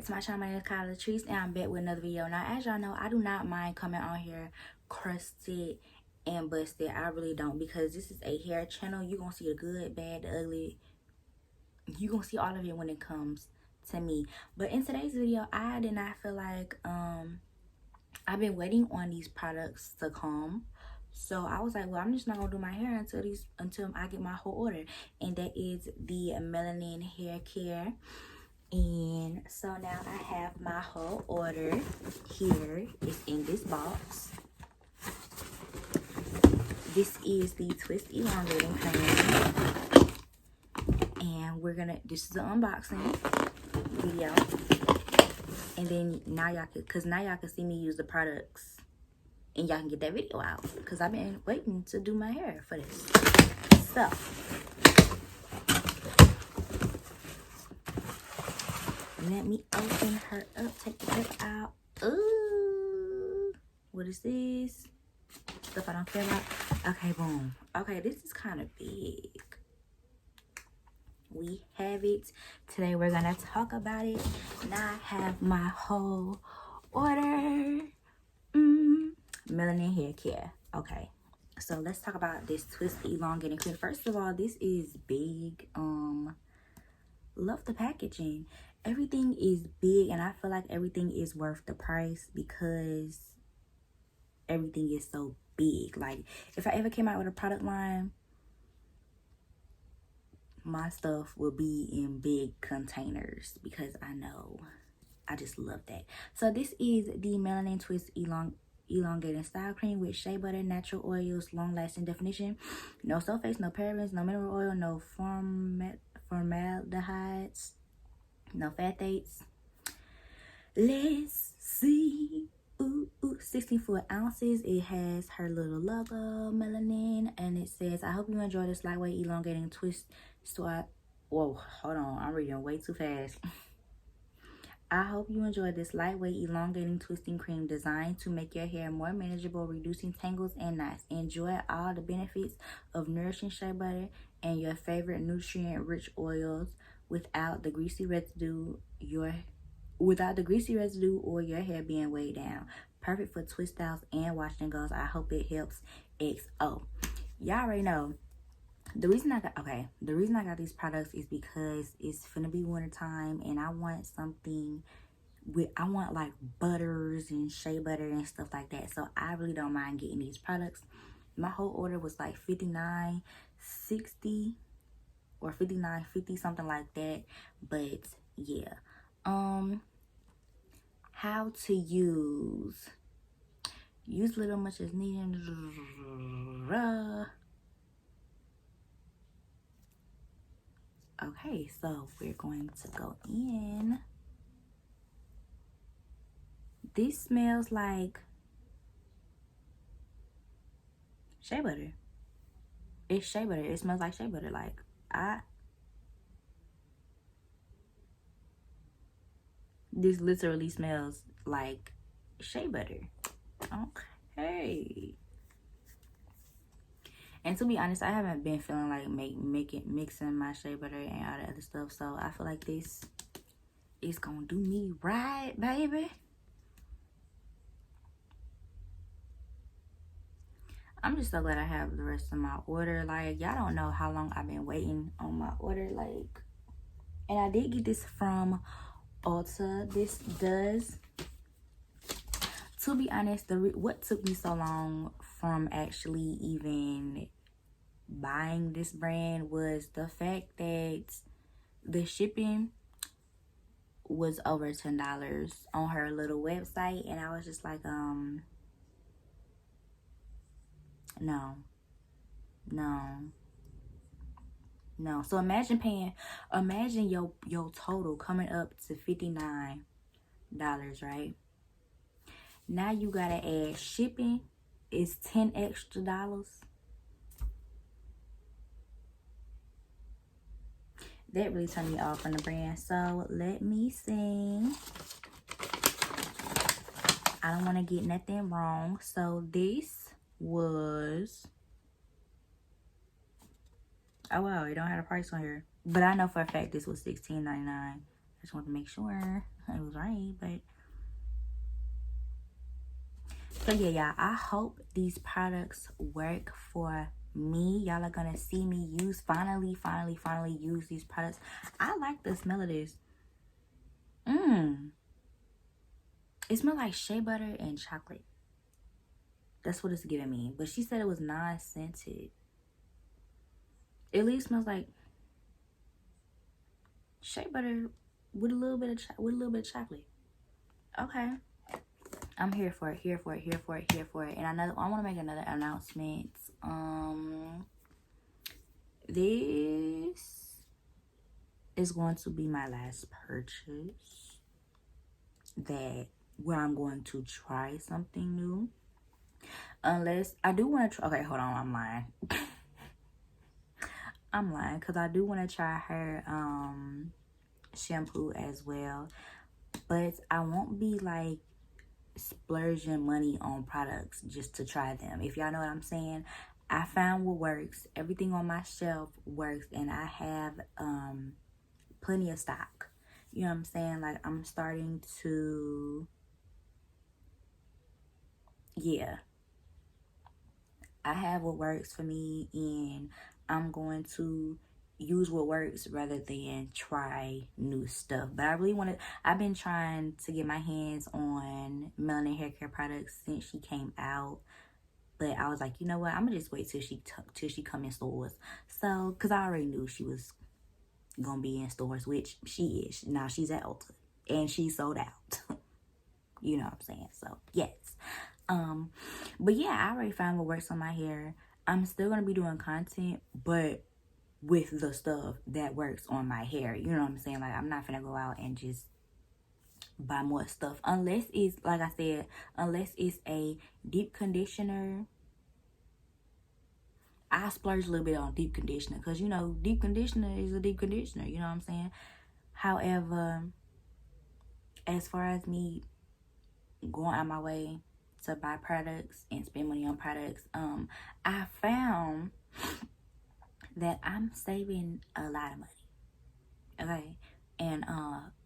back to my channel. My name is Kyla Latrice, and I'm back with another video. Now, as y'all know, I do not mind coming on here crusted and busted. I really don't, because this is a hair channel. You're gonna see the good, bad, the ugly. You're gonna see all of it when it comes to me. But in today's video, I did not feel like I've been waiting on these products to come. So I was like, well, I'm just not gonna do my hair until I get my whole order, and that is the Melanin hair care. And so now I have my whole order here. It's in this box. This is the Twist Elongating Cream, and this is the unboxing video. And then now y'all can see me use the products, and y'all can get that video out, because I've been waiting to do my hair for this. So let me open her up, take the clip out. Ooh, what is this? Stuff I don't care about. Okay, boom. Okay, this is kind of big. We have it. Today we're gonna talk about it. Now I have my whole order. Melanin hair care. Okay, so let's talk about this Twist Elongating Cream. First of all, this is big. Love the packaging. Everything is big, and I feel like everything is worth the price because everything is so big. Like, if I ever came out with a product line, my stuff will be in big containers, because I just love that. So this is the Melanin Twist Elongating Style Cream with shea butter, natural oils, long-lasting definition, no sulfates, no parabens, no mineral oil, no formaldehydes, no phthalates. Let's see. 64 ounces. It has her little logo, Melanin, and it says, I hope you enjoy this lightweight elongating twist. Whoa, hold on, I'm reading way too fast. I hope you enjoy this lightweight elongating twisting cream designed to make your hair more manageable, reducing tangles and knots. Enjoy all the benefits of nourishing shea butter and your favorite nutrient-rich oils without the greasy residue or your hair being weighed down. Perfect for twist styles and wash and goes. I hope it helps. XO. Y'all already know. The reason I got these products is because it's finna be winter time, and I want something I want like butters and shea butter and stuff like that. So I really don't mind getting these products. My whole order was like $59.60 or $59.50, something like that. But yeah. How to use little much as needed. Okay, so we're going to go in. This smells like shea butter. It's shea butter. It smells like shea butter. Like, this literally smells like shea butter. Okay. And to be honest, I haven't been feeling like mixing my shea butter and all that other stuff. So I feel like this is gonna do me right, baby. I'm just so glad I have the rest of my order. Like, y'all don't know how long I've been waiting on my order. Like, and I did get this from Ulta. This does, to be honest, what took me so long from actually even buying this brand was the fact that the shipping was over $10 on her little website, and I was just like, no. So imagine your total coming up to $59, right? Now you gotta add shipping. Is $10 extra. That really turned me off from the brand. So let me see. I don't want to get nothing wrong. So this was, oh wow, it don't have a price on here, but I know for a fact this was $16.99. I just want to make sure. It was rain, but so yeah, y'all, I hope these products work for me. Y'all are gonna see me finally use these products. I like the smell of this. It smells like shea butter and chocolate. That's what it's giving me. But she said it was non-scented. It at least smells like shea butter with a little bit of chocolate. Okay. I'm here for it. And I want to make another announcement. This is going to be my last purchase where I'm going to try something new. Unless I do want to try. Okay, hold on. I'm lying. I'm lying because I do want to try her shampoo as well. But I won't be like splurging money on products just to try them. If y'all know what I'm saying. I found what works. Everything on my shelf works, and I have plenty of stock. You know what I'm saying? Like, I'm starting to, yeah. I have what works for me, and I'm going to use what works rather than try new stuff. But I really I've been trying to get my hands on Melanin hair care products since she came out. But I was like, you know what? I'm gonna just wait till she come in stores. So, cause I already knew she was gonna be in stores, which she is. Now she's at Ulta, and she's sold out. You know what I'm saying? So yes. But yeah, I already found what works on my hair. I'm still gonna be doing content, but with the stuff that works on my hair. You know what I'm saying? Like, I'm not gonna go out and just buy more stuff unless it's, like I said, unless it's a deep conditioner. I splurge a little bit on deep conditioner because, you know, deep conditioner is a deep conditioner. You know what I'm saying? However, as far as me going out my way to buy products and spend money on products, I found that I'm saving a lot of money. Okay. And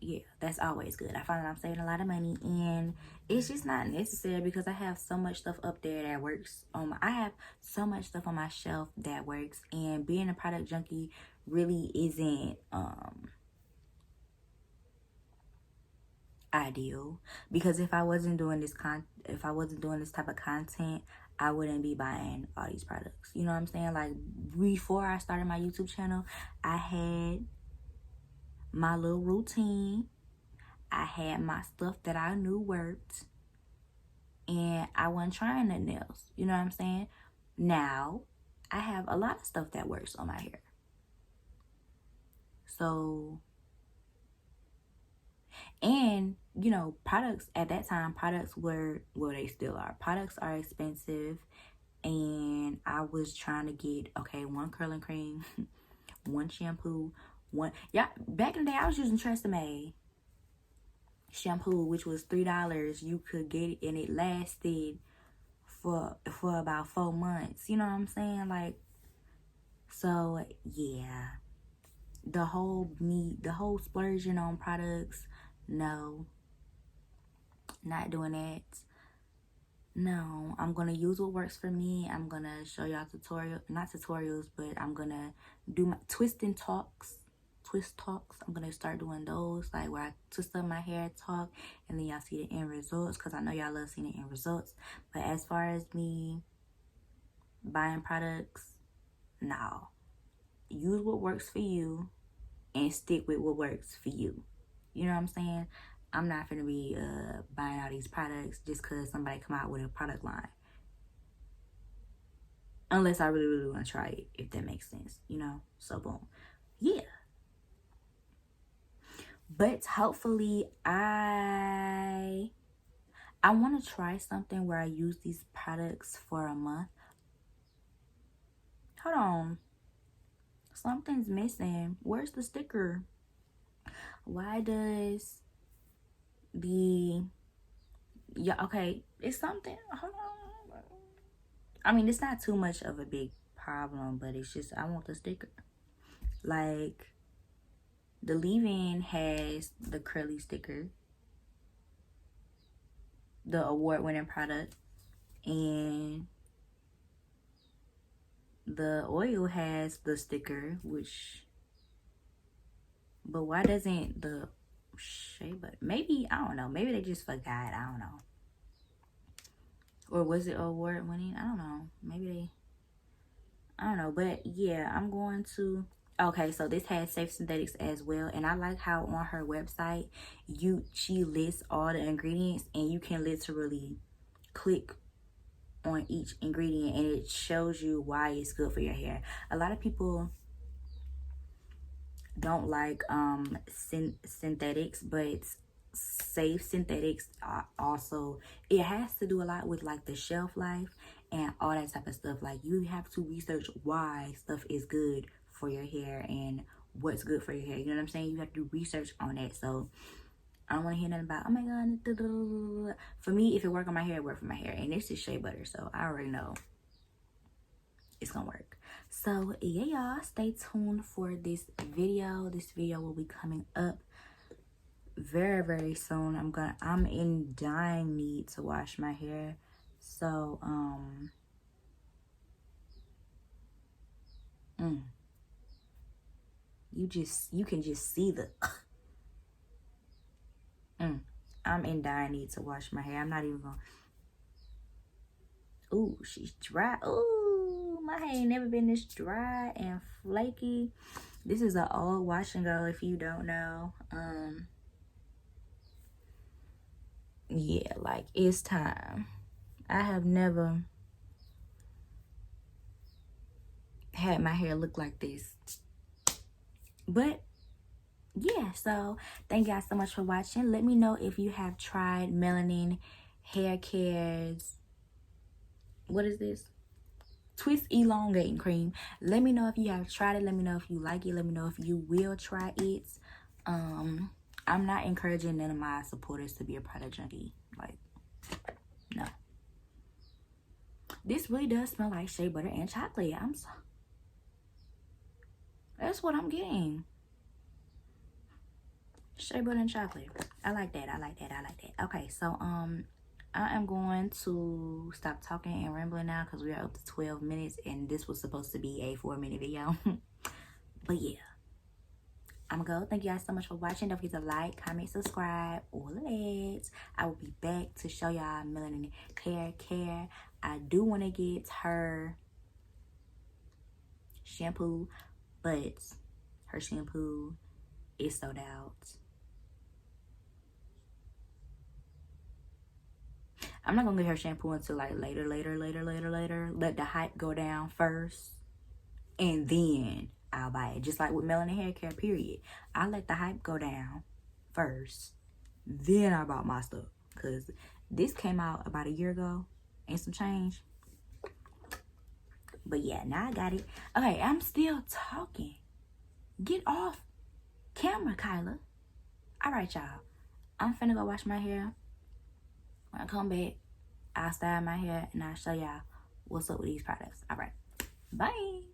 yeah, that's always good. I find that I'm saving a lot of money, and it's just not necessary because I have so much stuff up there that works. I have so much stuff on my shelf that works, and being a product junkie really isn't ideal, because if I wasn't doing this type of content, I wouldn't be buying all these products. You know what I'm saying? Like, before I started my YouTube channel, I had my little routine. I had my stuff that I knew worked, and I wasn't trying nothing else. You know what I'm saying? Now I have a lot of stuff that works on my hair. So, and you know, products at that time, products were, well, they still are. Products are expensive, and I was trying to get, okay, one curling cream, one shampoo, back in the day I was using Tresemme shampoo, which was $3. You could get it, and it lasted for about 4 months. You know what I'm saying? Like, so yeah, the whole splurging on products, no, not doing that. No, I'm gonna use what works for me. I'm gonna show y'all not tutorials, but I'm gonna do my twist talks. I'm gonna start doing those, like where I twist up my hair, talk, and then y'all see the end results, because I know y'all love seeing the end results. But as far as me buying products, no. Use what works for you and stick with what works for you. You know what I'm saying? I'm not gonna be buying all these products just because somebody come out with a product line, unless I really want to try it, if that makes sense, you know. So boom, yeah. But hopefully I want to try something where I use these products for a month. Hold on, something's missing. Where's the sticker? Why does okay, it's something. Hold on. I mean, it's not too much of a big problem, but it's just, I want the sticker. Like, the leave-in has the curly sticker, the award-winning product. And the oil has the sticker, which, but why doesn't the shea butter? Maybe, I don't know, maybe they just forgot, I don't know. Or was it award-winning? I don't know, maybe they, I don't know. But yeah, I'm going to, okay, so this has safe synthetics as well. And I like how on her website, she lists all the ingredients, and you can literally click on each ingredient and it shows you why it's good for your hair. A lot of people don't like synthetics, but safe synthetics also, it has to do a lot with like the shelf life and all that type of stuff. Like, you have to research why stuff is good for your hair and what's good for your hair, you know what I'm saying? You have to do research on that. So I don't want to hear nothing about, oh my god, for me, if it work on my hair, it work for my hair. And this is shea butter, so I already know it's gonna work. So yeah, y'all, stay tuned for this video. This video will be coming up very, very soon. I'm in dying need to wash my hair. So you can just see the I'm in dire need to wash my hair. I'm not even gonna. Ooh, she's dry. Ooh, my hair ain't never been this dry and flaky. This is an old wash and go, if you don't know. Yeah, like, it's time. I have never had my hair look like this. But yeah, so thank you guys so much for watching. Let me know if you have tried Melanin Hair Care's, what is this? Twist Elongating Cream. Let me know if you have tried it. Let me know if you like it. Let me know if you will try it. I'm not encouraging none of my supporters to be a product junkie. Like, no. This really does smell like shea butter and chocolate. That's what I'm getting. Shea butter and chocolate. I like that. I like that. I like that. Okay, so I am going to stop talking and rambling now because we are up to 12 minutes and this was supposed to be a 4-minute video. But yeah, I'm gonna go. Thank you guys so much for watching. Don't forget to like, comment, subscribe, all of that. I will be back to show y'all Melanin Hair Care. I do want to get her shampoo, but her shampoo is sold out. I'm not gonna get her shampoo until like later. Let the hype go down first, and then I'll buy it. Just like with Melanin Hair Care, period. I let the hype go down first, then I bought my stuff. Cause this came out about a year ago and some change. But yeah, now I got it. Okay, I'm still talking. Get off camera, Kyla. All right, y'all. I'm finna go wash my hair. When I come back, I'll style my hair and I'll show y'all what's up with these products. All right. Bye.